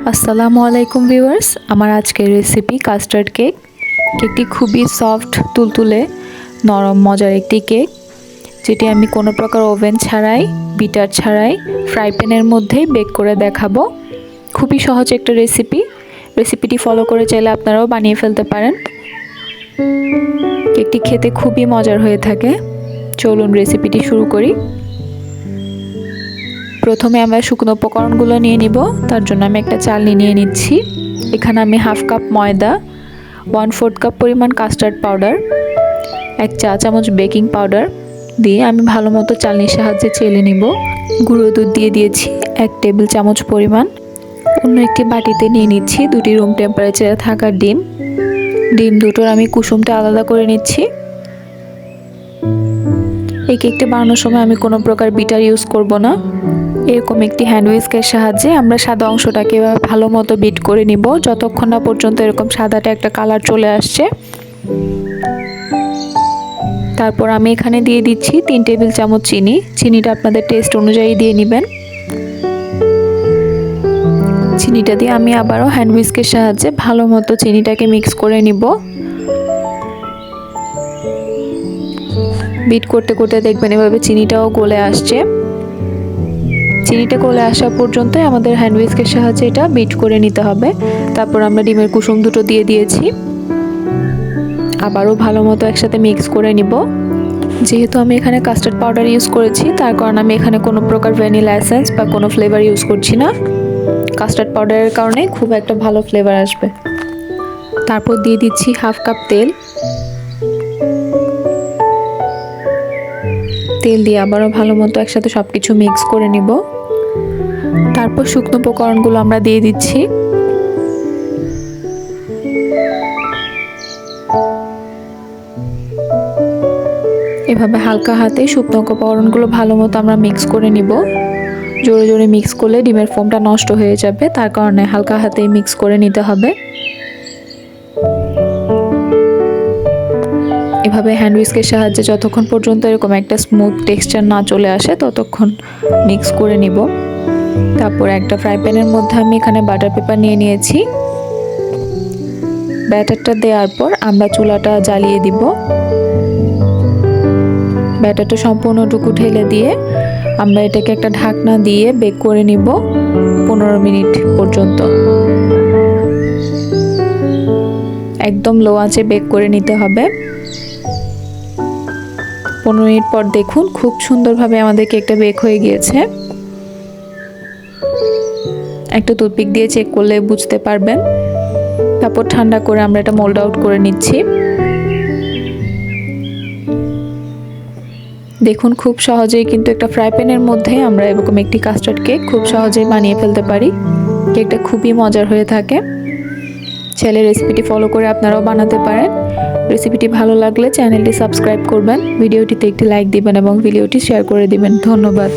আসসালামু আলাইকুম ভিউয়ার্স, আমার আজকের রেসিপি কাস্টার্ড কেক। কেকটি খুবই সফট, তুলতুলে, নরম, মজার একটি কেক, যেটি আমি কোনো প্রকার ওভেন ছাড়াই, বিটার ছাড়াই ফ্রাই প্যানের মধ্যেই বেক করে দেখাবো। খুবই সহজ একটা রেসিপিটি ফলো করে চাইলে আপনারাও বানিয়ে ফেলতে পারেন। কেকটি খেতে খুবই মজার হয়ে থাকে। চলুন রেসিপিটি শুরু করি। প্রথমে আমরা শুকনো উপকরণগুলো নিয়ে নিব। তার জন্য আমি একটা চালনি নিয়ে নিচ্ছি। এখানে আমি হাফ কাপ ময়দা, 1/4 কাপ পরিমাণ কাস্টার্ড পাউডার, 1 চা চামচ বেকিং পাউডার দিয়ে আমি ভালো মতো চালনির সাহায্যে চেলে নিব। গুঁড়ো দুধ দিয়ে দিয়েছি 1 টেবিল চামচ পরিমাণ। অন্য একটি বাটিতে নিয়ে নিচ্ছি 2টি রুম টেম্পারেচারে থাকা ডিম দুটোর আমি কুসুমটা আলাদা করে নিচ্ছি। এই কেকটা বানানোর সময় আমি কোনো প্রকার বিটার ইউজ করব না। এরকম একটি হ্যান্ড হুইস্কের সাহায্যে আমরা সাদা অংশটাকে ভালো মতো বিট করে নিব, যতক্ষণ না পর্যন্ত এরকম সাদাটা একটা কালার চলে আসছে। তারপর আমি এখানে দিয়ে দিচ্ছি 3 টেবিল চামচ চিনি। চিনিটা আপনাদের টেস্ট অনুযায়ী দিয়ে নেবেন। চিনিটা দিয়ে আমি আবারও হ্যান্ড হুইস্কের সাহায্যে ভালো মতো চিনিটাকে মিক্স করে নিব। বিট করতে করতে দেখবেন এভাবে চিনিটাও গলে আসছে। চিনিটা গলে আসা পর্যন্ত আমাদের হ্যান্ড হুইস্কের সাহায্যে এটা বিট করে নিতে হবে। তারপর আমরা ডিমের কুসুম দুটো দিয়ে দিয়েছি। আবারও ভালো মতো একসাথে মিক্স করে নিব। যেহেতু আমি এখানে কাস্টার্ড পাউডার ইউজ করেছি, তার কারণে আমি এখানে কোনো প্রকার ভ্যানিলা এসেন্স বা কোনো ফ্লেভার ইউজ করছি না। কাস্টার্ড পাউডারের কারণে খুব একটা ভালো ফ্লেভার আসবে। তারপর দিয়ে দিচ্ছি হাফ কাপ তেল দিয়ে আবারও ভালো মতো একসাথে সব কিছু মিক্স করে নিব। তারপর শুকনো উপকরণগুলো আমরা দিয়ে দিচ্ছি। এভাবে হালকা হাতে শুকনো উপকরণগুলো ভালো মতো আমরা মিক্স করে নিব। জোরে জোরে মিক্স করলে ডিমের ফোমটা নষ্ট হয়ে যাবে, তার কারণে হালকা হাতেই মিক্স করে নিতে হবে। এভাবে হ্যান্ড হুইস্কের সাহায্যে যতক্ষণ পর্যন্ত এরকম একটা স্মুথ টেক্সচার না চলে আসে ততক্ষণ মিক্স করে নিব। তারপর একটা ফ্রাই প্যানের মধ্যে আমি এখানে বাটার পেপার নিয়ে নিয়েছি। ব্যাটারটা দেওয়ার পর আমরা চুলাটা জ্বালিয়ে দিব। ব্যাটারটা সম্পূর্ণটুকু ঢেলে দিয়ে আমরা এটাকে একটা ঢাকনা দিয়ে বেক করে নিব 15 মিনিট পর্যন্ত। একদম লো আঁচে বেক করে নিতে হবে। 15 মিনিট পর দেখুন খুব সুন্দরভাবে আমাদের কেকটা বেক হয়ে গিয়েছে। একটা টুথপিক দিয়ে চেক করলে বুঝতে পারবেন। তারপর ঠান্ডা করে আমরা এটা মোল্ড আউট করে নিচ্ছি। দেখুন খুব সহজেই কিন্তু একটা ফ্রাই প্যানের মধ্যে আমরা এরকম একটি কাস্টার্ড কেক খুব সহজেই বানিয়ে ফেলতে পারি। কেকটা খুবই মজার হয়ে থাকে। চাইলে রেসিপিটি ফলো করে আপনারাও বানাতে পারেন। রেসিপিটি ভালো লাগলে চ্যানেলটি সাবস্ক্রাইব করবেন, ভিডিওটিতে একটি লাইক দিবেন এবং ভিডিওটি শেয়ার করে দিবেন। ধন্যবাদ।